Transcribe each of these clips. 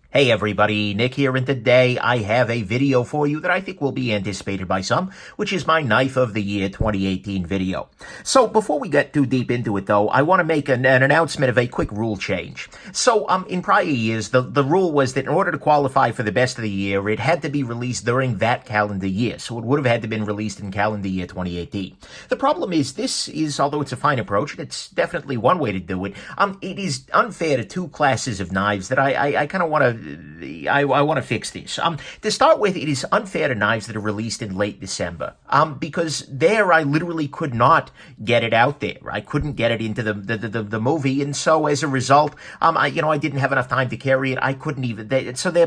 Hey everybody, Nick here, and today I have a video for you that I think will be anticipated by some, which is my Knife of the Year 2018 video. So before we get too deep into it though, I want to make an announcement of a quick rule change. So in prior years, the rule was that in order to qualify for the best of the year, it had to be released during that calendar year. So it would have had to been released in calendar year 2018. The problem is this is, although it's a fine approach, and it's definitely one way to do it, it is unfair to two classes of knives that I kind of want to I want to fix this. To start with, it is unfair to knives that are released in late December, because there I literally could not get it out there. I couldn't get it into the movie, and so as a result, I didn't have enough time to carry it. I couldn't even. So they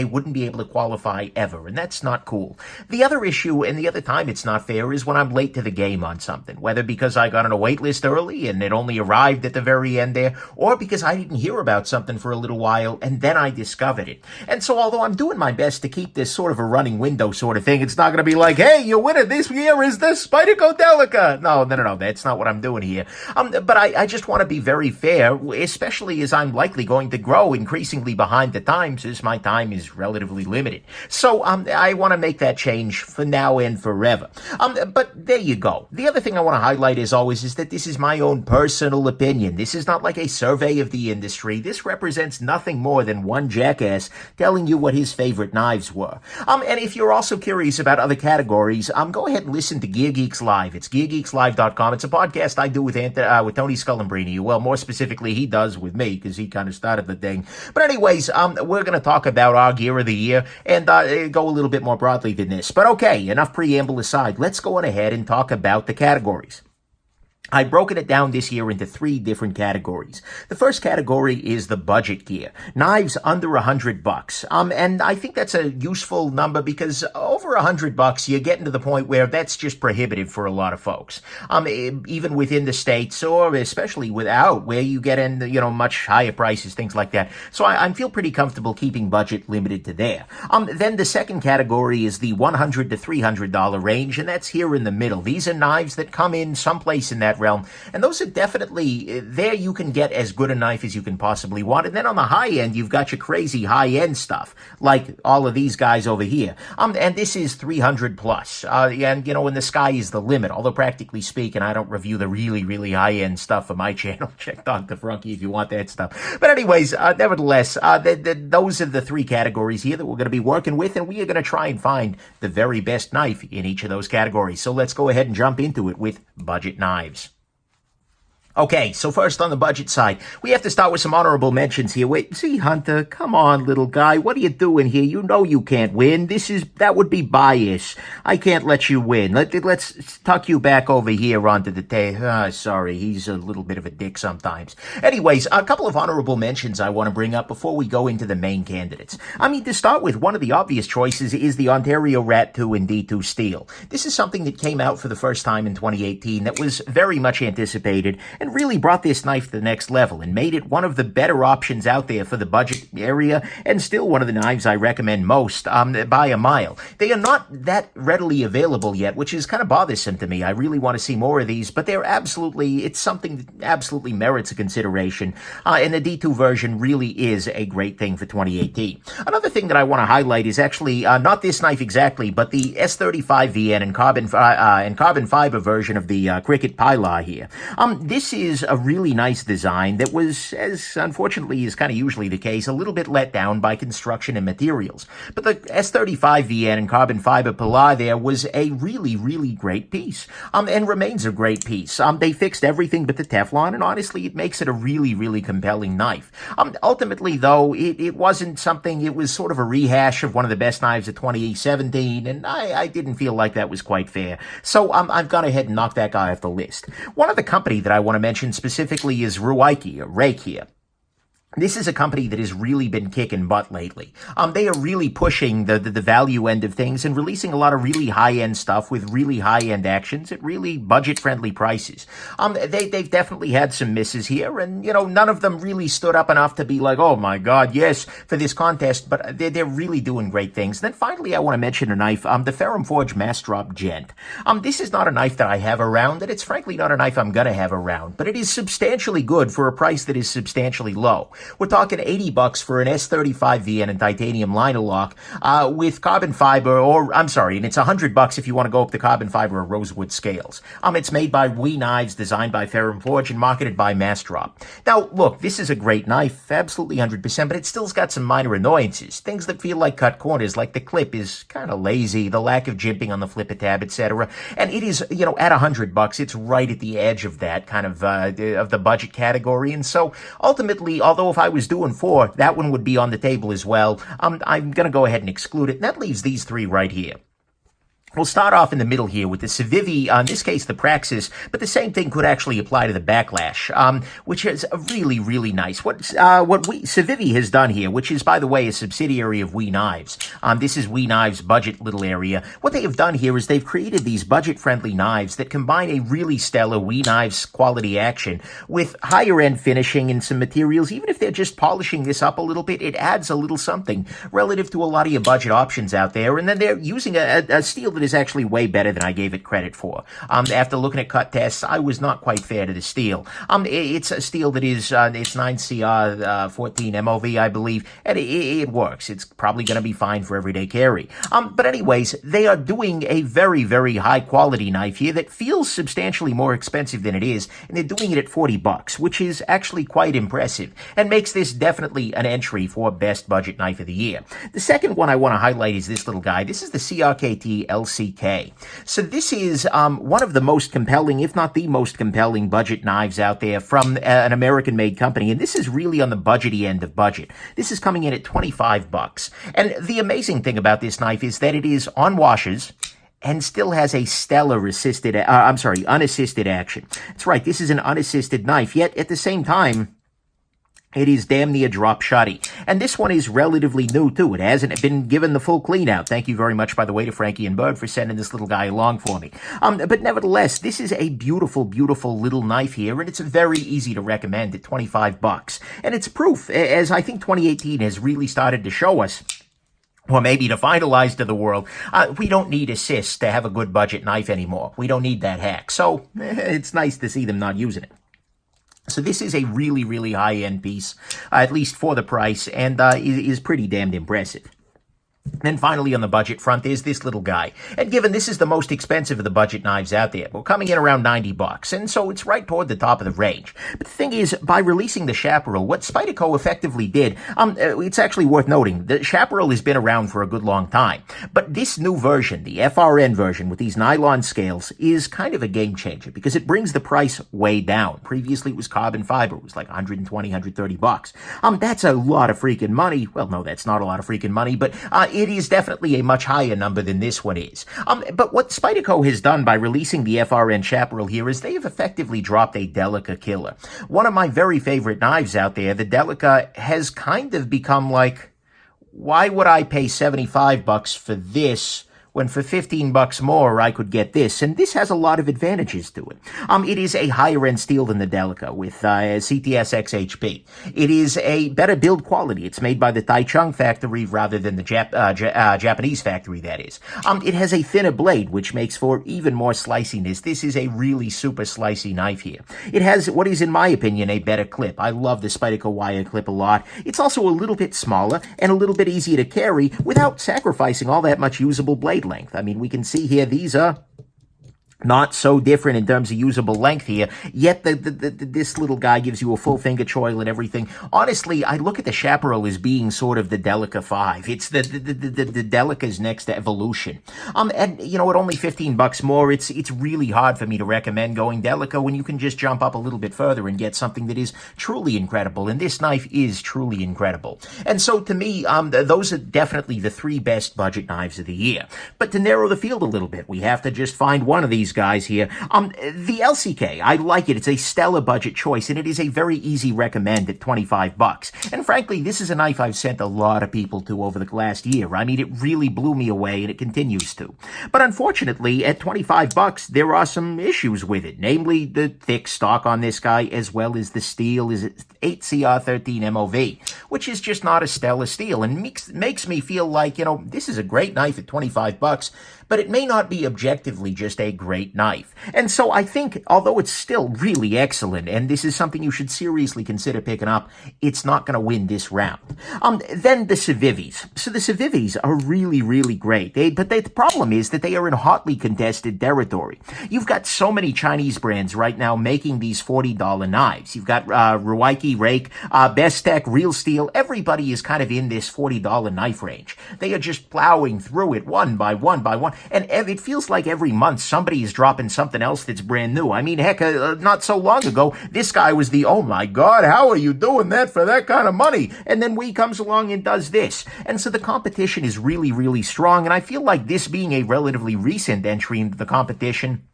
wouldn't be able to qualify ever, and that's not cool. The other issue, and the other time it's not fair, is when I'm late to the game on something, whether because I got on a wait list early and it only arrived at the very end there, or because I didn't hear about something for a little while and then I discovered it. And so although I'm doing my best to keep this sort of a running window sort of thing, it's not going to be like, hey, your winner this year is the Spyderco Frn. No, that's not what I'm doing here. But I just want to be very fair, especially as I'm likely going to grow increasingly behind the times as my time is relatively limited. So I want to make that change for now and forever. But there you go. The other thing I want to highlight as always is that this is my own personal opinion. This is not like a survey of the industry. This represents nothing more than one jackass telling you what his favorite knives were. And if you're also curious about other categories, go ahead and listen to Gear Geeks Live. It's geargeekslive.com. It's a podcast I do with Tony Scullambrini. Well, more specifically, he does with me because he kind of started the thing. But anyways, we're going to talk about our Gear of the Year and go a little bit more broadly than this. But okay, enough preamble aside. Let's go on ahead and talk about the categories. I've broken it down this year into three different categories. The first category is the budget gear. Knives under $100. And I think that's a useful number because over $100, you're getting to the point where that's just prohibitive for a lot of folks. Even within the States or especially without, where you get in, much higher prices, things like that. So I feel pretty comfortable keeping budget limited to there. Then the second category is the $100 to $300 range, and that's here in the middle. These are knives that come in someplace in that realm, and those are definitely there. You can get as good a knife as you can possibly want, and then on the high end you've got your crazy high end stuff like all of these guys over here, and this is 300 plus, and and the sky is the limit, although practically speaking I don't review the really high end stuff for my channel. Check Dr. Frunky if you want that stuff. But anyways, nevertheless, those are the three categories here that we're going to be working with, and we are going to try and find the very best knife in each of those categories. So let's go ahead and jump into it with budget knives. Okay, so first on the budget side, we have to start with some honorable mentions here. Wait, see, Hunter, come on, little guy. What are you doing here? You know you can't win. That would be bias. I can't let you win. Let's tuck you back over here onto the table. Sorry, he's a little bit of a dick sometimes. Anyways, a couple of honorable mentions I want to bring up before we go into the main candidates. To start with, one of the obvious choices is the Ontario Rat 2 and D2 Steel. This is something that came out for the first time in 2018 that was very much anticipated and really brought this knife to the next level and made it one of the better options out there for the budget area, and still one of the knives I recommend most by a mile. They are not that readily available yet, which is kind of bothersome to me. I really want to see more of these, but it's something that absolutely merits a consideration, and the D2 version really is a great thing for 2018. Another thing that I want to highlight is actually not this knife exactly, but the S35 VN and carbon fiber version of the Crkt Lck here. This is a really nice design that was, as unfortunately is kind of usually the case, a little bit let down by construction and materials. But the S35 VN and carbon fiber Pilar there was a really great piece, and remains a great piece. They fixed everything but the Teflon, and honestly, it makes it a really compelling knife. Ultimately, though, it wasn't something, it was sort of a rehash of one of the best knives of 2017, and I didn't feel like that was quite fair. So I've gone ahead and knocked that guy off the list. One other company that I want to mention specifically is Rake here. This is a company that has really been kicking butt lately. They are really pushing the value end of things and releasing a lot of really high-end stuff with really high-end actions at really budget-friendly prices. They've definitely had some misses here, and, none of them really stood up enough to be like, oh my God, yes, for this contest, but they're really doing great things. And then finally, I want to mention a knife, the Ferrum Forge Mass Drop Gent. This is not a knife that I have around, and it's frankly not a knife I'm gonna have around, but it is substantially good for a price that is substantially low. We're talking 80 bucks for an S35VN and titanium liner lock with carbon fiber, or I'm sorry, and it's 100 bucks if you want to go up to carbon fiber or rosewood scales. It's made by WE Knives, designed by Ferrum and marketed by Massdrop. Now, look, this is a great knife, absolutely 100%, but it still's got some minor annoyances. Things that feel like cut corners, like the clip is kind of lazy, the lack of jimping on the flipper tab, etc. And it is, at 100 bucks, it's right at the edge of that kind of the budget category. And so ultimately, although if I was doing 4, that one would be on the table as well. I'm going to go ahead and exclude it. And that leaves these 3 right here. We'll start off in the middle here with the Civivi, in this case the Praxis, but the same thing could actually apply to the Backlash, which is really, really nice. What Civivi has done here, which is, by the way, a subsidiary of WE Knives. This is WE Knives' budget little area. What they have done here is they've created these budget-friendly knives that combine a really stellar WE Knives quality action with higher-end finishing and some materials. Even if they're just polishing this up a little bit, it adds a little something relative to a lot of your budget options out there. And then they're using a steel that is actually way better than I gave it credit for. After looking at cut tests, I was not quite fair to the steel. It's a steel that is, it's 9CR 14 MOV, I believe, and it works. It's probably going to be fine for everyday carry. But anyways, they are doing a very, very high quality knife here that feels substantially more expensive than it is, and they're doing it at 40 bucks, which is actually quite impressive, and makes this definitely an entry for best budget knife of the year. The second one I want to highlight is this little guy. This is the Crkt Lck. So this is one of the most compelling, if not the most compelling, budget knives out there from an American-made company, and this is really on the budgety end of budget. This is coming in at 25 bucks. And the amazing thing about this knife is that it is on washers and still has a stellar unassisted action. That's right, this is an unassisted knife, yet at the same time, it is damn near drop shotty. And this one is relatively new, too. It hasn't been given the full clean out. Thank you very much, by the way, to Frankie and Bird for sending this little guy along for me. But nevertheless, this is a beautiful, beautiful little knife here, and it's very easy to recommend at 25 bucks. And it's proof, as I think 2018 has really started to show us, or maybe to finalize to the world, we don't need assist to have a good budget knife anymore. We don't need that hack. So it's nice to see them not using it. So this is a really, really high-end piece, at least for the price, and is pretty damned impressive. Then finally on the budget front is this little guy. And given this is the most expensive of the budget knives out there, we're coming in around 90 bucks, and so it's right toward the top of the range. But the thing is, by releasing the Chaparral, what Spyderco effectively did, it's actually worth noting, the Chaparral has been around for a good long time. But this new version, the FRN version with these nylon scales, is kind of a game changer because it brings the price way down. Previously it was carbon fiber, it was like 120, 130 bucks. That's a lot of freaking money. Well, no, that's not a lot of freaking money, but it is definitely a much higher number than this one is. But what Spyderco has done by releasing the Frn Chapel here is they have effectively dropped a Delica killer. One of my very favorite knives out there, the Delica, has kind of become like, why would I pay 75 bucks for this when for 15 bucks more I could get this? And this has a lot of advantages to it. It is a higher-end steel than the Delica with CTS XHP. It is a better build quality. It's made by the Taichung factory rather than the Japanese factory, that is. It has a thinner blade, which makes for even more sliciness. This is a really super slicey knife here. It has what is, in my opinion, a better clip. I love the Spyderco wire clip a lot. It's also a little bit smaller and a little bit easier to carry without sacrificing all that much usable blade length. I mean, we can see here, these are not so different in terms of usable length here, yet this little guy gives you a full finger choil and everything. Honestly, I look at the Chaparral as being sort of the Delica 5. It's the Delica's next evolution. And, you know, at only 15 bucks more, it's really hard for me to recommend going Delica when you can just jump up a little bit further and get something that is truly incredible. And this knife is truly incredible. And so, to me, those are definitely the 3 best budget knives of the year. But to narrow the field a little bit, we have to just find one of these guys here. The LCK, I like it. It's a stellar budget choice, and it is a very easy recommend at 25 bucks. And frankly, this is a knife I've sent a lot of people to over the last year. I mean, it really blew me away, and it continues to. But unfortunately, at 25 bucks, there are some issues with it, namely the thick stock on this guy, as well as the steel is 8CR13 MOV, which is just not a stellar steel, and makes me feel like, you know, this is a great knife at 25 bucks, but it may not be objectively just a great great knife. And so I think, although it's still really excellent, and this is something you should seriously consider picking up, it's not going to win this round. Then the Civivis. So the Civivis are really, really great. But the problem is that they are in hotly contested territory. You've got so many Chinese brands right now making these $40 knives. You've got Ruwaiki, Rake, Best Tech, Real Steel. Everybody is kind of in this $40 knife range. They are just plowing through it one by one by one. And it feels like every month somebody is dropping something else that's brand new. I mean, heck, not so long ago, this guy was the, oh my God, how are you doing that for that kind of money? And then Wee comes along and does this. And so the competition is really, really strong. And I feel like this being a relatively recent entry into the competition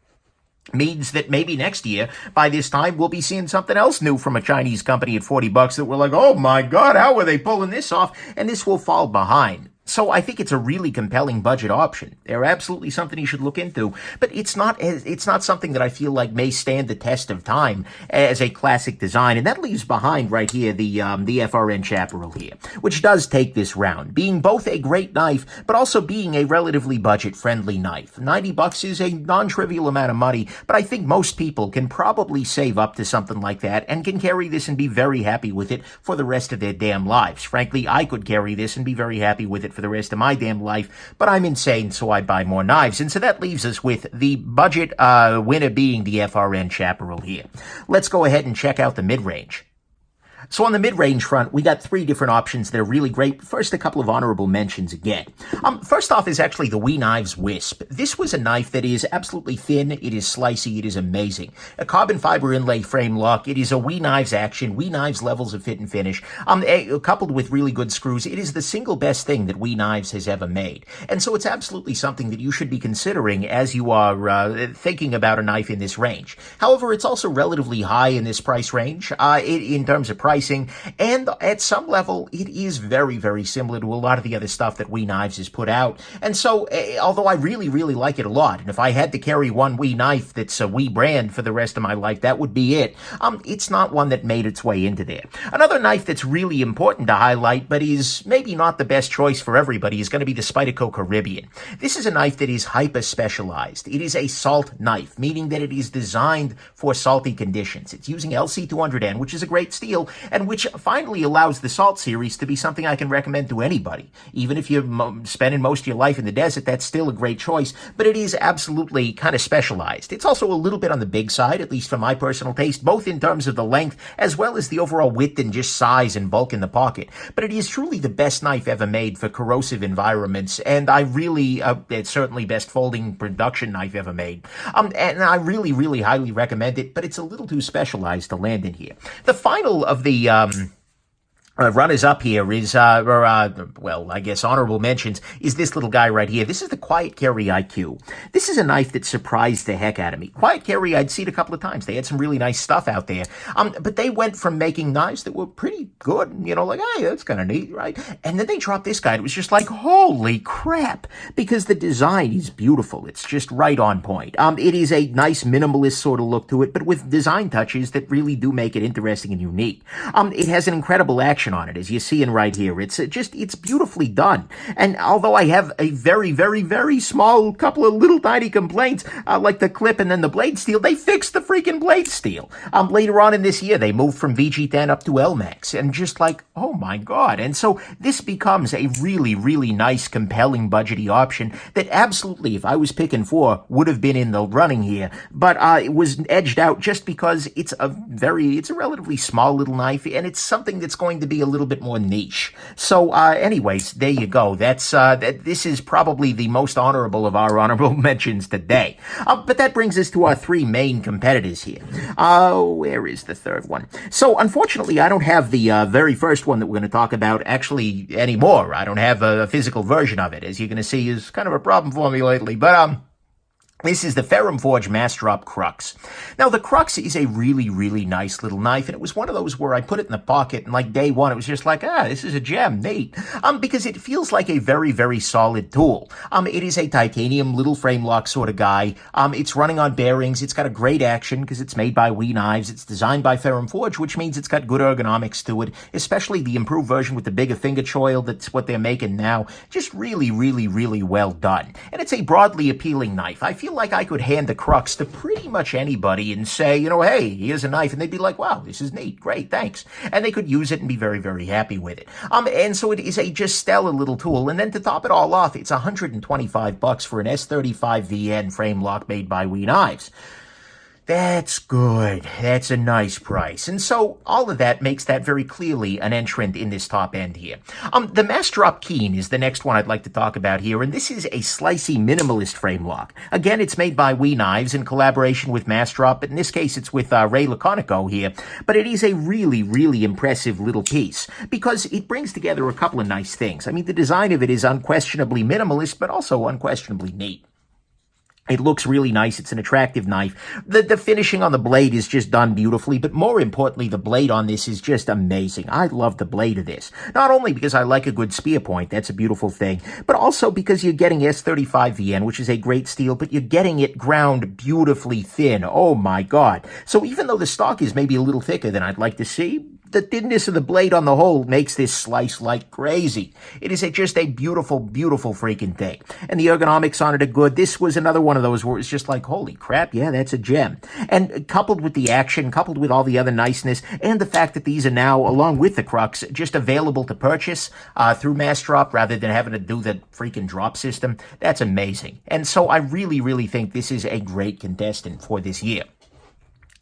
means that maybe next year, by this time, we'll be seeing something else new from a Chinese company at $40 that we're like, oh my God, how are they pulling this off? And this will fall behind. So I think it's a really compelling budget option. They're absolutely something you should look into, but it's not something that I feel like may stand the test of time as a classic design. And that leaves behind right here the FRN Chapel here, which does take this round, being both a great knife, but also being a relatively budget-friendly knife. $90 is a non-trivial amount of money, but I think most people can probably save up to something like that and can carry this and be very happy with it for the rest of their damn lives. Frankly, I could carry this and be very happy with it for the rest of my damn life, but I'm insane, so I buy more knives. And so that leaves us with the budget winner being the FRN Chapel here. Let's go ahead and check out the mid-range. So on the mid-range front, we got three different options that are really great. First, a couple of honorable mentions again. First off is actually the WE Knives Wisp. This was a knife that is absolutely thin, it is slicey, it is amazing. A carbon fiber inlay frame lock, it is a WE Knives action, WE Knives levels of fit and finish, coupled with really good screws. It is the single best thing that WE Knives has ever made. And so it's absolutely something that you should be considering as you are thinking about a knife in this range. However, it's also relatively high in this price range in terms of pricing, and at some level, it is very, very similar to a lot of the other stuff that WE Knives has put out. And so, although I really, really like it a lot, and if I had to carry one WE knife that's a WE brand for the rest of my life, that would be it. It's not one that made its way into there. Another knife that's really important to highlight, but is maybe not the best choice for everybody, is going to be the Spyderco Caribbean. This is a knife that is hyper-specialized. It is a salt knife, meaning that it is designed for salty conditions. It's using LC200N, which is a great steel, and which finally allows the Salt series to be something I can recommend to anybody. Even if you're spending most of your life in the desert, that's still a great choice, but it is absolutely kind of specialized. It's also a little bit on the big side, at least for my personal taste, both in terms of the length as well as the overall width and just size and bulk in the pocket. But it is truly the best knife ever made for corrosive environments, and I really, it's certainly best folding production knife ever made. And I really, really highly recommend it, but it's a little too specialized to land in here. The final of the runners up here is, well, I guess honorable mentions is this little guy right here. This is the Quiet Carry IQ. This is a knife that surprised the heck out of me. Quiet Carry, I'd seen a couple of times. They had some really nice stuff out there. But they went from making knives that were pretty good, you know, like, hey, that's kind of neat, right? And then they dropped this guy. It was just like, holy crap, because the design is beautiful. It's just right on point. It is a nice minimalist sort of look to it, but with design touches that really do make it interesting and unique. It has an incredible action on it, as you see in right here. It's it's beautifully done. And although I have a very, very, very small couple of little tiny complaints, like the clip and then the blade steel, they fixed the freaking blade steel. Later on in this year, they moved from VG10 up to LMAX, and just like, oh my God. And so this becomes a really, really nice, compelling budgety option that absolutely, if I was picking four, would have been in the running here. But it was edged out just because it's a relatively small little knife, and it's something that's going to be a little bit more niche. So anyways, there you go. That's this is probably the most honorable of our honorable mentions today. But that brings us to our three main competitors here. Where is the third one? So unfortunately, I don't have the very first one that we're going to talk about actually anymore. I don't have a physical version of it. As you're going to see, is kind of a problem for me lately. But this is the Ferrum Forge Mass Drop Crux. Now, the Crux is a really, really nice little knife, and it was one of those where I put it in the pocket, and like day one, it was just like, this is a gem, neat. Because it feels like a very, very solid tool. It is a titanium little frame lock sort of guy. It's running on bearings. It's got a great action because it's made by WE Knives. It's designed by Ferrum Forge, which means it's got good ergonomics to it, especially the improved version with the bigger finger choil. That's what they're making now. Just really, really, really well done. And it's a broadly appealing knife. I feel like I could hand the Crux to pretty much anybody and say, you know, hey, here's a knife. And they'd be like, wow, this is neat. Great, thanks. And they could use it and be very, very happy with it. And so it is a just stellar little tool. And then to top it all off, it's $125 for an S35VN frame lock made by We Knives. That's good. That's a nice price. And so all of that makes that very clearly an entrant in this top end here. The Mastrop Keen is the next one I'd like to talk about here, and this is a slicey minimalist frame lock. Again, it's made by We Knives in collaboration with Mastrop, but in this case it's with Ray Laconico here. But it is a really, really impressive little piece because it brings together a couple of nice things. I mean, the design of it is unquestionably minimalist, but also unquestionably neat. It looks really nice. It's an attractive knife. The finishing on the blade is just done beautifully, but more importantly, the blade on this is just amazing. I love the blade of this. Not only because I like a good spear point, that's a beautiful thing, but also because you're getting S35VN, which is a great steel, but you're getting it ground beautifully thin. Oh my God. So even though the stock is maybe a little thicker than I'd like to see, the thinness of the blade on the whole makes this slice like crazy. It is just a beautiful, beautiful freaking thing. And the ergonomics on it are good. This was another one of those where it's just like, holy crap, yeah, that's a gem. And coupled with the action, coupled with all the other niceness, and the fact that these are now, along with the Crux, just available to purchase through Mastrop rather than having to do the freaking drop system, that's amazing. And so I really, really think this is a great contestant for this year.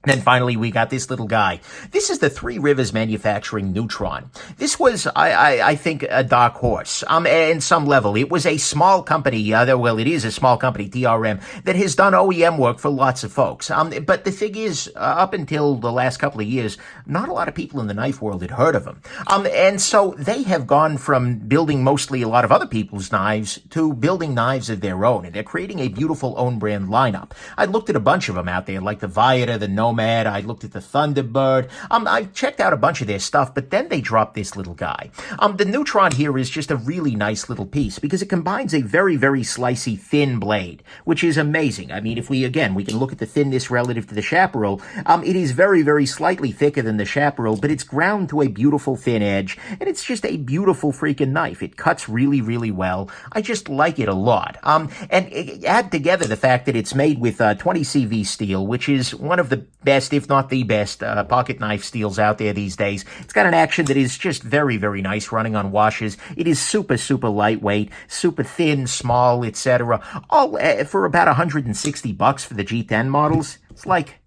Then finally, we got this little guy. This is the Three Rivers Manufacturing Neutron. This was, I think, a dark horse. In some level, it was a small company, well, it is a small company, TRM, that has done OEM work for lots of folks. But the thing is, up until the last couple of years, not a lot of people in the knife world had heard of them. And so they have gone from building mostly a lot of other people's knives to building knives of their own. And they're creating a beautiful own brand lineup. I looked at a bunch of them out there, like the Viator, the Nomad, I looked at the Thunderbird. I checked out a bunch of their stuff, but then they dropped this little guy. The Neutron here is just a really nice little piece because it combines a very, very slicey, thin blade, which is amazing. I mean, if we can look at the thinness relative to the Chaparral. It is very, very slightly thicker than the Chaparral, but it's ground to a beautiful thin edge, and it's just a beautiful freaking knife. It cuts really, really well. I just like it a lot. And add together the fact that it's made with 20CV steel, which is one of the best, if not the best, pocket knife steels out there these days. It's got an action that is just very, very nice running on washes. It is super, super lightweight, super thin, small, etc. All for about $160 for the G10 models. It's like,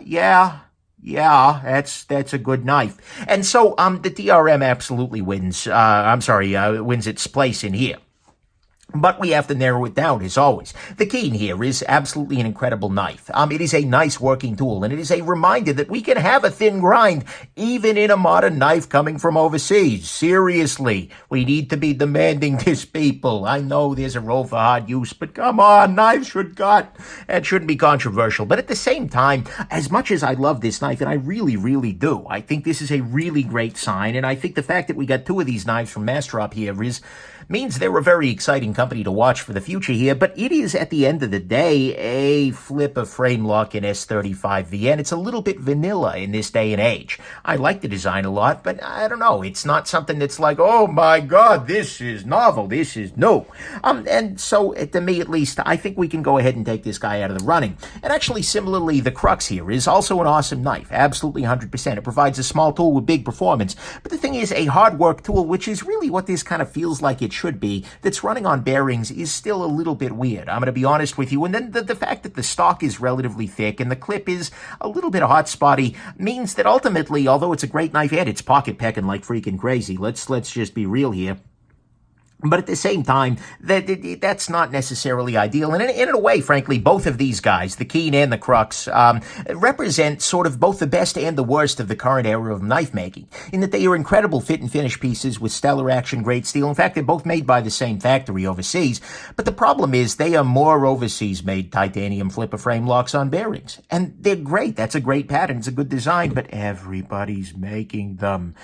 yeah, that's a good knife. And so the TRM absolutely wins. Wins its place in here. But we have to narrow it down, as always. The Keen here is absolutely an incredible knife. It is a nice working tool, and it is a reminder that we can have a thin grind, even in a modern knife coming from overseas. Seriously, we need to be demanding this, people. I know there's a role for hard use, but come on, knives should cut. It shouldn't be controversial. But at the same time, as much as I love this knife, and I really, really do, I think this is a really great sign, and I think the fact that we got two of these knives from Mastrop here means they're a very exciting company to watch for the future here, but it is, at the end of the day, a flip frame lock in S35VN. It's a little bit vanilla in this day and age. I like the design a lot, but I don't know. It's not something that's like, oh my God, this is novel, this is new. And so, to me at least, I think we can go ahead and take this guy out of the running. And actually, similarly, the Crux here is also an awesome knife, absolutely 100%. It provides a small tool with big performance, but the thing is, a hard work tool, which is really what this kind of feels like it should be, that's running on bearings is still a little bit weird. I'm going to be honest with you. And then the fact that the stock is relatively thick and the clip is a little bit hot spotty means that ultimately, although it's a great knife head, it's pocket pecking like freaking crazy. Let's just be real here. But at the same time, that's not necessarily ideal. And in a way, frankly, both of these guys, the Keen and the Crux, represent sort of both the best and the worst of the current era of knife making, in that they are incredible fit and finish pieces with stellar action grade steel. In fact, they're both made by the same factory overseas. But the problem is they are more overseas made titanium flipper frame locks on bearings. And they're great. That's a great pattern. It's a good design, but everybody's making them.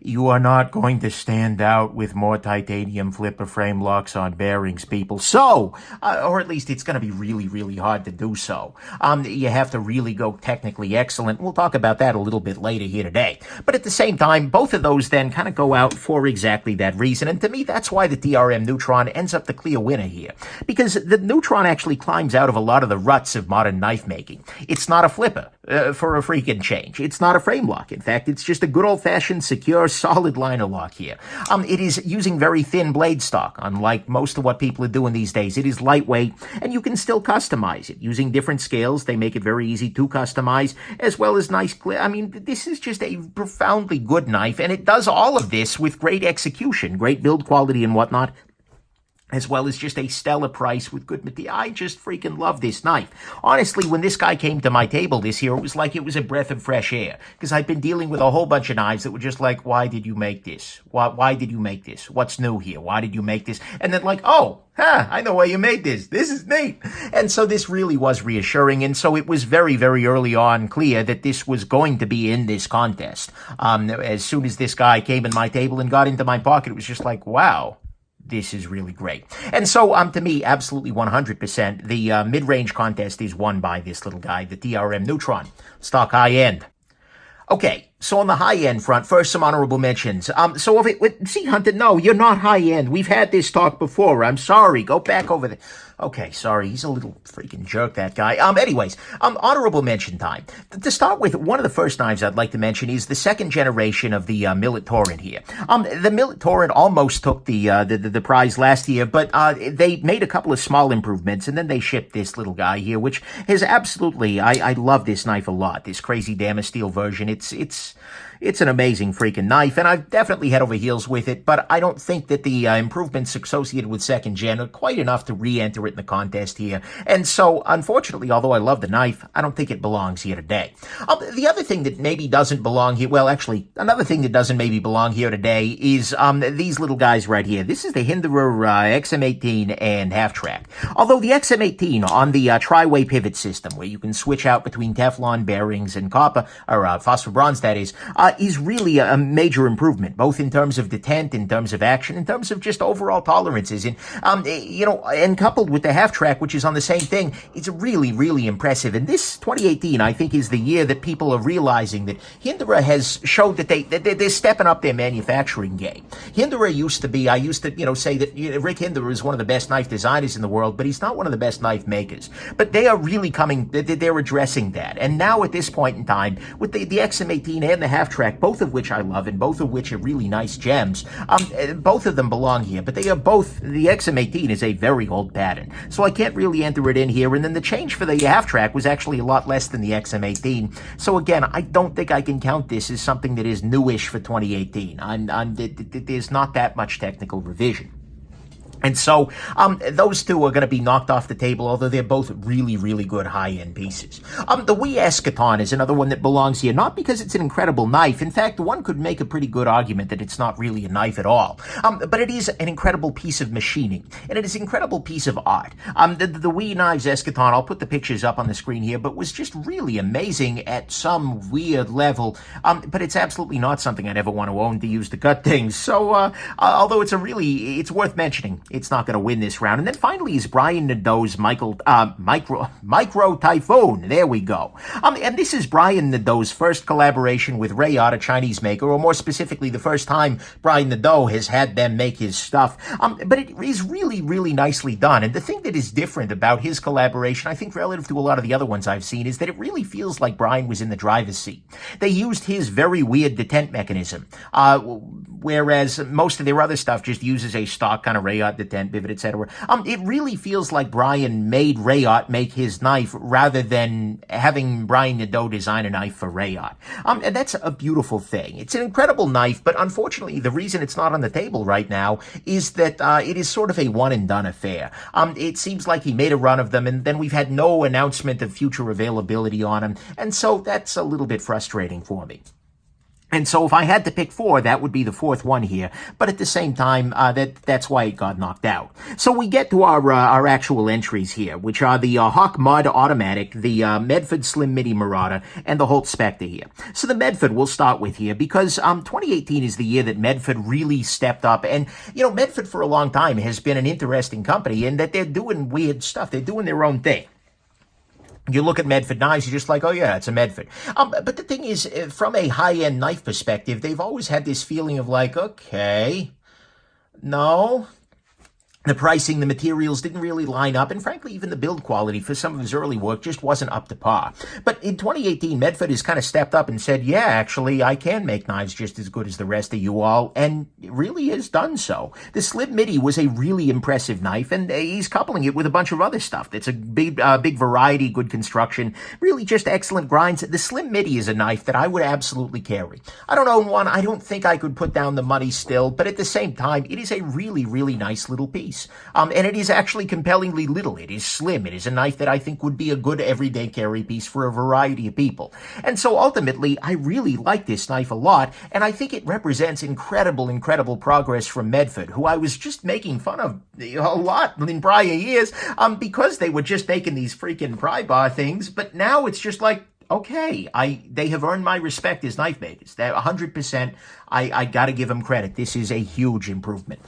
You are not going to stand out with more titanium flipper frame locks on bearings, people. So, or at least it's going to be really, really hard to do so. You have to really go technically excellent. We'll talk about that a little bit later here today. But at the same time, both of those then kind of go out for exactly that reason. And to me, that's why the TRM Neutron ends up the clear winner here. Because the Neutron actually climbs out of a lot of the ruts of modern knife making. It's not a flipper for a freaking change. It's not a frame lock. In fact, it's just a good old-fashioned, secure, solid liner lock here. It is using very thin blade stock, unlike most of what people are doing these days. It is lightweight, and you can still customize it. Using different scales, they make it very easy to customize, as well as nice I mean, this is just a profoundly good knife, and it does all of this with great execution, great build quality and whatnot, as well as just a stellar price with good material. I just freaking love this knife. Honestly, when this guy came to my table this year, it was like it was a breath of fresh air. Because I've been dealing with a whole bunch of knives that were just like, why did you make this? Why did you make this? What's new here? Why did you make this? And then like, oh, I know why you made this. This is neat. And so this really was reassuring. And so it was very, very early on clear that this was going to be in this contest. As soon as this guy came in my table and got into my pocket, it was just like, wow. This is really great. And so, to me, absolutely 100%, the mid-range contest is won by this little guy, the TRM Neutron, stock high-end. Okay, so on the high-end front, first some honorable mentions. See, Hunter, no, you're not high-end. We've had this talk before. I'm sorry. Go back over there. Okay, sorry, he's a little freaking jerk, that guy. Anyways, honorable mention time. To start with, one of the first knives I'd like to mention is the second generation of the Millet Torrent here. The Millet Torrent almost took the prize last year, but they made a couple of small improvements, and then they shipped this little guy here, which is absolutely, I love this knife a lot, this crazy Damasteel version. It's an amazing freaking knife, and I've definitely head over heels with it, but I don't think that the improvements associated with second gen are quite enough to re-enter it in the contest here. And so, unfortunately, although I love the knife, I don't think it belongs here today. The other thing that maybe doesn't belong here, well, actually, another thing that doesn't maybe belong here today is these little guys right here. This is the Hinderer Xm18 and half track. Although the Xm18 on the tri-way pivot system, where you can switch out between Teflon bearings and copper, or phosphor bronze, that is really a major improvement, both in terms of detent, in terms of action, in terms of just overall tolerances. And, and coupled with the half track, which is on the same thing, it's really, really impressive. And this 2018, I think, is the year that people are realizing that Hinderer has showed that they're stepping up their manufacturing game. Hinderer used to be, I used to, say that Rick Hinderer is one of the best knife designers in the world, but he's not one of the best knife makers. But they are really they're addressing that. And now at this point in time, with the XM18 and the half track, both of which I love and both of which are really nice gems, both of them belong here, but they are both, the XM18 is a very old pattern, so I can't really enter it in here. And then the change for the half track was actually a lot less than the XM18, so again, I don't think I can count this as something that is newish for 2018. There's not that much technical revision. And so, those two are going to be knocked off the table, although they're both really, really good high-end pieces. The Wee Eschaton is another one that belongs here, not because it's an incredible knife. In fact, one could make a pretty good argument that it's not really a knife at all. But it is an incredible piece of machining, and it is an incredible piece of art. The Wee Knives Eschaton, I'll put the pictures up on the screen here, but was just really amazing at some weird level. But it's absolutely not something I'd ever want to own to use to cut things. So, although it's worth mentioning, it's not going to win this round. And then finally is Brian Nadeau's Micro Typhoon. There we go. And this is Brian Nadeau's first collaboration with Rayot, a Chinese maker, or more specifically, the first time Brian Nadeau has had them make his stuff. But it is really, really nicely done. And the thing that is different about his collaboration, I think relative to a lot of the other ones I've seen, is that it really feels like Brian was in the driver's seat. They used his very weird detent mechanism, whereas most of their other stuff just uses a stock kind of Rayot detent pivot, etc. It really feels like Brian made Rayot make his knife rather than having Brian Nadeau design a knife for Rayot. And that's a beautiful thing. It's an incredible knife, but unfortunately, the reason it's not on the table right now is that it is sort of a one-and-done affair. It seems like he made a run of them, and then we've had no announcement of future availability on them, and so that's a little bit frustrating for me. And so if I had to pick four, that would be the fourth one here. But at the same time, that's why it got knocked out. So we get to our actual entries here, which are the Hawk Mud Automatic, the Medford Slim Midi Marauder, and the Holt Specter here. So the Medford we'll start with here because 2018 is the year that Medford really stepped up. And, you know, Medford for a long time has been an interesting company in that they're doing weird stuff. They're doing their own thing. You look at Medford knives, you're just like, oh yeah, it's a Medford. But the thing is, from a high-end knife perspective, they've always had this feeling of like, okay, no. The pricing, the materials didn't really line up, and frankly, even the build quality for some of his early work just wasn't up to par. But in 2018, Medford has kind of stepped up and said, yeah, actually, I can make knives just as good as the rest of you all, and really has done so. The Slim Midi was a really impressive knife, and he's coupling it with a bunch of other stuff. It's a big variety, good construction, really just excellent grinds. The Slim Midi is a knife that I would absolutely carry. I don't own one. I don't think I could put down the money still, but at the same time, it is a really, really nice little piece. And it is actually compellingly little. It is slim. It is a knife that I think would be a good everyday carry piece for a variety of people. And so ultimately, I really like this knife a lot, and I think it represents incredible progress from Medford, who I was just making fun of a lot in prior years because they were just making these freaking pry bar things, but now it's just like, okay, they have earned my respect as knife makers. They're 100%. I gotta give them credit. This is a huge improvement.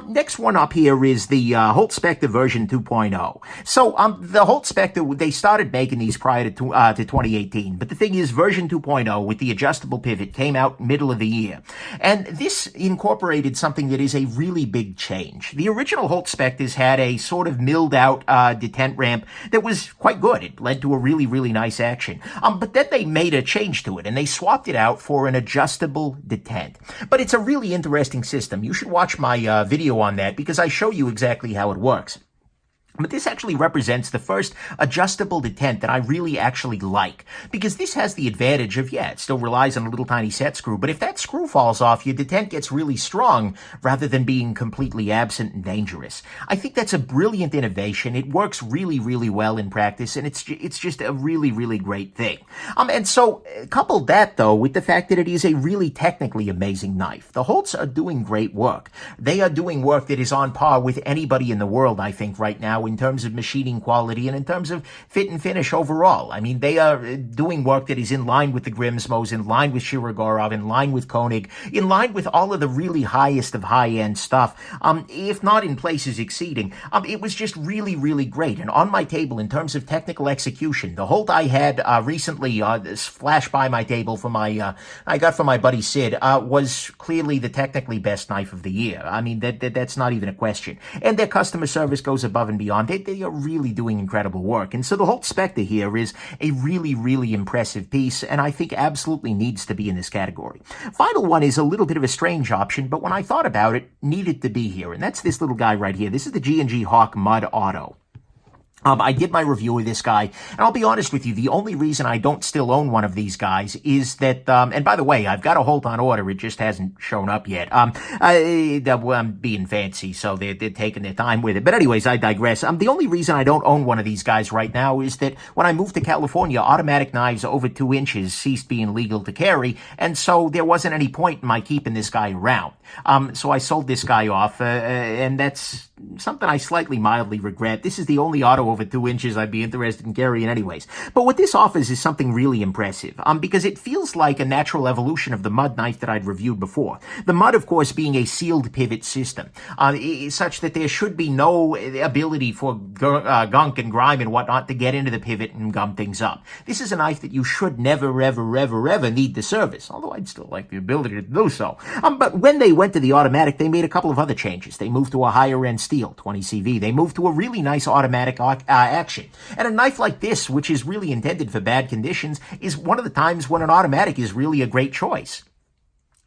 Next one up here is the Holt Specter version 2.0. So the Holt Specter, they started making these prior to 2018, but the thing is, version 2.0 with the adjustable pivot came out middle of the year, and this incorporated something that is a really big change. The original Holt Specters had a sort of milled out detent ramp that was quite good. It led to a really nice action. But then they made a change to it, and they swapped it out for an adjustable detent. But it's a really interesting system. You should watch my video on that because I show you exactly how it works. But this actually represents the first adjustable detent that I really actually like, because this has the advantage of, yeah, it still relies on a little tiny set screw, but if that screw falls off, your detent gets really strong rather than being completely absent and dangerous. I think that's a brilliant innovation. It works really well in practice, and it's just a really great thing. And so couple that though with the fact that it is a really technically amazing knife. The Holts are doing great work. They are doing work that is on par with anybody in the world, I think, right now, in terms of machining quality and in terms of fit and finish overall. I mean, they are doing work that is in line with the Grimsmos, in line with Shirogorov, in line with Koenig, in line with all of the really highest of high-end stuff, if not in places exceeding. It was just really great. And on my table, in terms of technical execution, the Holt I had recently flashed by my table for my, I got from my buddy Sid, was clearly the technically best knife of the year. I mean, that's not even a question. And their customer service goes above and beyond. They are really doing incredible work. And so the Holt Specter here is a really impressive piece, and I think absolutely needs to be in this category. Final one is a little bit of a strange option, but when I thought about it, needed to be here, and that's this little guy right here. This is the G&G Hawk Mud Auto. I did my review of this guy, and I'll be honest with you, the only reason I don't still own one of these guys is that, and by the way, I've got a Holt on order, it just hasn't shown up yet. I'm being fancy, so they're taking their time with it. But anyways, I digress. The only reason I don't own one of these guys right now is that when I moved to California, automatic knives over 2 inches ceased being legal to carry, and so there wasn't any point in my keeping this guy around. So I sold this guy off, and that's something I slightly mildly regret. This is the only auto over 2 inches I'd be interested in carrying anyways. But what this offers is something really impressive, because it feels like a natural evolution of the Mud knife that I'd reviewed before. The Mud, of course, being a sealed pivot system, such that there should be no ability for gunk and grime and whatnot to get into the pivot and gum things up. This is a knife that you should never, ever need to service, although I'd still like the ability to do so. But when they went to the automatic, they made a couple of other changes. They moved to a higher-end steel, 20 CV. They moved to a really nice automatic action. And a knife like this, which is really intended for bad conditions, is one of the times when an automatic is really a great choice.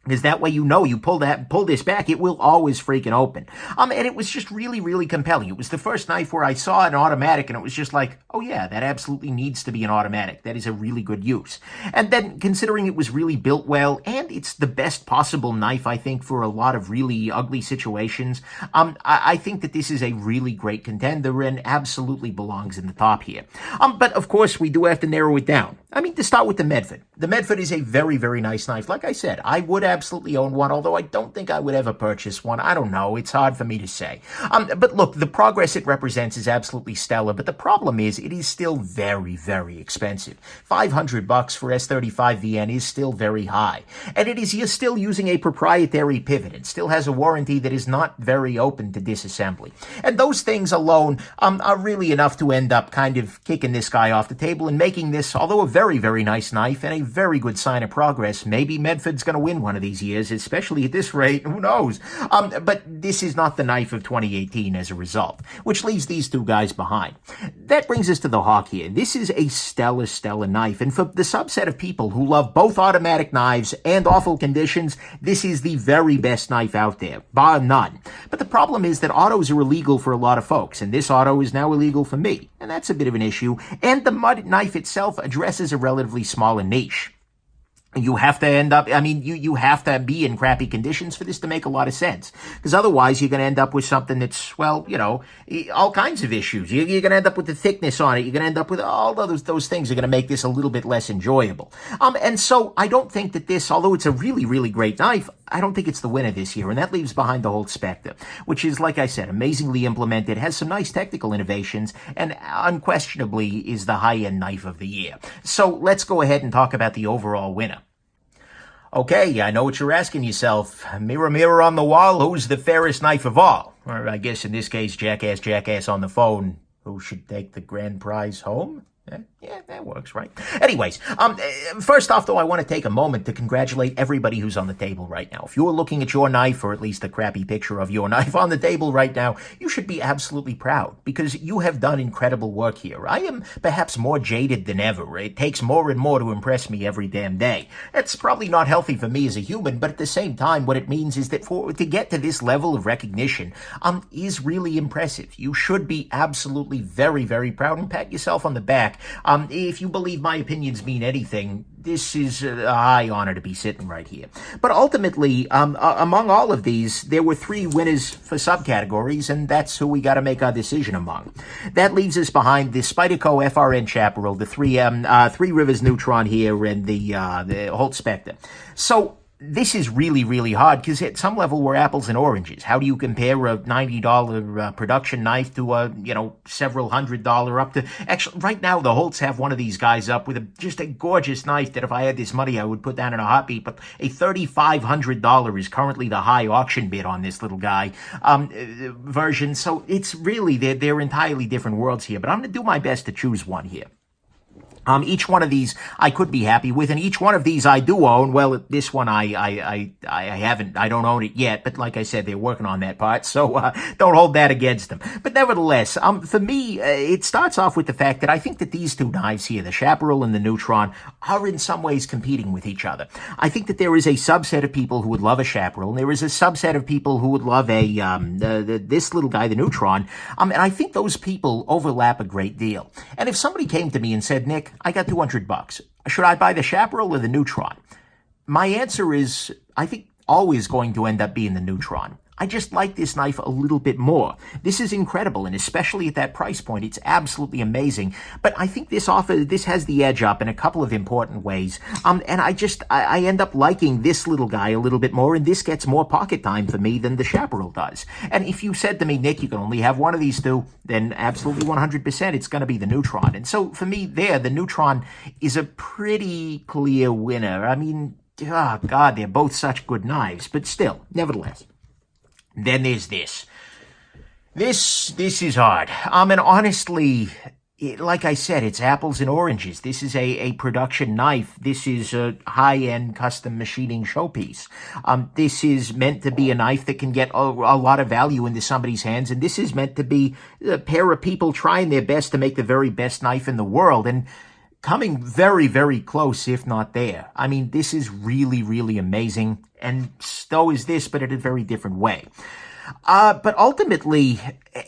Because that way, you pull this back, it will always freaking open. And it was just really, really compelling. It was the first knife where I saw an automatic, and it was just like, oh yeah, that absolutely needs to be an automatic. That is a really good use. And then, considering it was really built well, and it's the best possible knife, I think, for a lot of really ugly situations, I think that this is a really great contender and absolutely belongs in the top here. But of course, we do have to narrow it down. I mean, to start with the Medford. The Medford is a very, very nice knife. Like I said, I would absolutely own one, although I don't think I would ever purchase one. I don't know. It's hard for me to say. But look, the progress it represents is absolutely stellar, but the problem is it is still very, very expensive. $500 for S35VN is still very high. And you're still using a proprietary pivot. It still has a warranty that is not very open to disassembly. And those things alone are really enough to end up kind of kicking this guy off the table and making this, although a very, very nice knife and a very good sign of progress. Maybe Medford's going to win one of these years, especially at this rate. Who knows? But this is not the knife of 2018 as a result, which leaves these two guys behind. That brings us to the Hawk here. This is a stellar, stellar knife. And for the subset of people who love both automatic knives and awful conditions, this is the very best knife out there, bar none. But the problem is that autos are illegal for a lot of folks, and this auto is now illegal for me. And that's a bit of an issue. And the mud knife itself addresses a relatively smaller niche. You have to end up, I mean, you have to be in crappy conditions for this to make a lot of sense. Because otherwise, you're going to end up with something that's, well, you know, all kinds of issues. You're going to end up with the thickness on it. You're going to end up with all those things are going to make this a little bit less enjoyable. And so I don't think that this, although it's a really, really great knife, I don't think it's the winner this year. And that leaves behind the whole Specter, which is, like I said, amazingly implemented, has some nice technical innovations, and unquestionably is the high-end knife of the year. So let's go ahead and talk about the overall winner. Okay, I know what you're asking yourself. Mirror, mirror on the wall, who's the fairest knife of all? Or I guess in this case, jackass on the phone, who should take the grand prize home? Yeah, that works, right? Anyways, first off, though, I want to take a moment to congratulate everybody who's on the table right now. If you're looking at your knife, or at least a crappy picture of your knife on the table right now, you should be absolutely proud, because you have done incredible work here. I am perhaps more jaded than ever. It takes more and more to impress me every damn day. That's probably not healthy for me as a human, but at the same time, what it means is that to get to this level of recognition is really impressive. You should be absolutely very, very proud and pat yourself on the back. If you believe my opinions mean anything, this is a high honor to be sitting right here. But ultimately, among all of these, there were 3 winners for subcategories, and that's who we got to make our decision among. That leaves us behind the Spyderco Frn Chapel, the Three Rivers Neutron here, and the Holt Specter. So this is really, really hard, because at some level we're apples and oranges. How do you compare a $90 production knife to a, several $100 up to... Actually, right now the Holts have one of these guys up with just a gorgeous knife that if I had this money I would put down in a heartbeat, but a $3,500 is currently the high auction bid on this little guy version. So it's really, they're entirely different worlds here, but I'm going to do my best to choose one here. Each one of these I could be happy with, and each one of these I do own. Well, this one I don't own it yet, but like I said, they're working on that part, so don't hold that against them. But nevertheless, for me, it starts off with the fact that I think that these two knives here, the Chaparral and the Neutron, are in some ways competing with each other. I think that there is a subset of people who would love a Chaparral, and there is a subset of people who would love this little guy, the Neutron, and I think those people overlap a great deal. And if somebody came to me and said, Nick, I got $200. Should I buy the Chaparral or the Neutron? My answer is, I think, always going to end up being the Neutron. I just like this knife a little bit more. This is incredible, and especially at that price point, it's absolutely amazing. But I think this has the edge up in a couple of important ways. And I end up liking this little guy a little bit more, and this gets more pocket time for me than the Chaparral does. And if you said to me, Nick, you can only have one of these two, then absolutely 100% it's going to be the Neutron. And so for me there, the Neutron is a pretty clear winner. I mean, oh God, they're both such good knives, but still, nevertheless. Then there's this. This is hard. And honestly, like I said, it's apples and oranges. This is a production knife. This is a high-end custom machining showpiece. This is meant to be a knife that can get a lot of value into somebody's hands, and this is meant to be a pair of people trying their best to make the very best knife in the world. And coming very, very close, if not there. I mean, this is really, really amazing. And so is this, but in a very different way. But ultimately,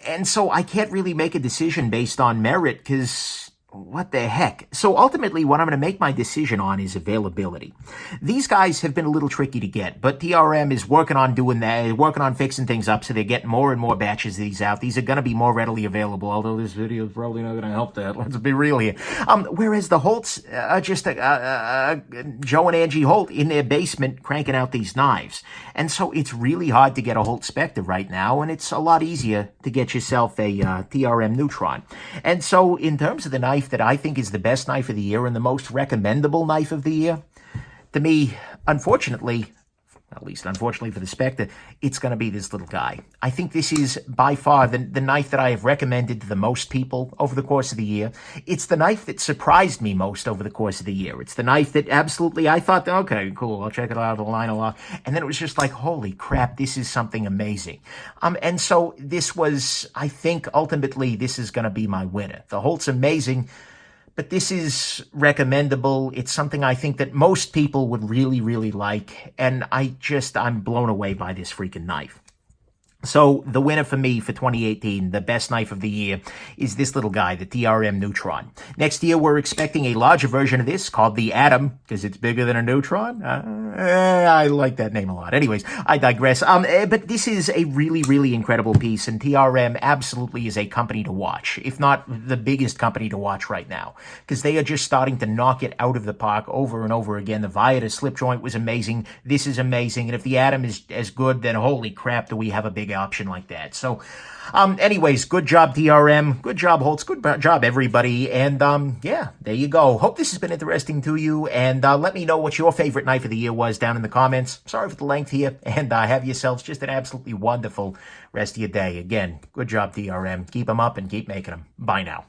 and so I can't really make a decision based on merit, because what the heck? So ultimately, what I'm going to make my decision on is availability. These guys have been a little tricky to get, but TRM is working on doing that, working on fixing things up, so they're getting more and more batches of these out. These are going to be more readily available, although this video is probably not going to help that. Let's be real here. Whereas the Holts are just Joe and Angie Holt in their basement cranking out these knives. And so it's really hard to get a Holt Specter right now, and it's a lot easier to get yourself a TRM Neutron. And so in terms of the knife that I think is the best knife of the year and the most recommendable knife of the year, to me, unfortunately, at least unfortunately for the Specter, it's going to be this little guy. I think this is by far the knife that I have recommended to the most people over the course of the year. It's the knife that surprised me most over the course of the year. It's the knife that absolutely I thought, okay, cool, I'll check it out of the line a lot. And then it was just like, holy crap, this is something amazing. And so this was, I think, ultimately, this is going to be my winner. The Holt's amazing, but this is recommendable. It's something I think that most people would really, really like. And I'm blown away by this freaking knife. So the winner for me for 2018, the best knife of the year, is this little guy, the TRM Neutron. Next year, we're expecting a larger version of this called the Atom, because it's bigger than a Neutron. I like that name a lot. Anyways, I digress. But this is a really, really incredible piece, and TRM absolutely is a company to watch, if not the biggest company to watch right now, because they are just starting to knock it out of the park over and over again. The Viator slip joint was amazing. This is amazing. And if the Atom is as good, then holy crap, do we have a big option like that. So anyways, good job TRM, good job Holtz, good job everybody, and yeah, there you go. Hope this has been interesting to you, and let me know what your favorite knife of the year was down in the comments. Sorry for the length here, and have yourselves just an absolutely wonderful rest of your day. Again, good job TRM, keep them up and keep making them. Bye now.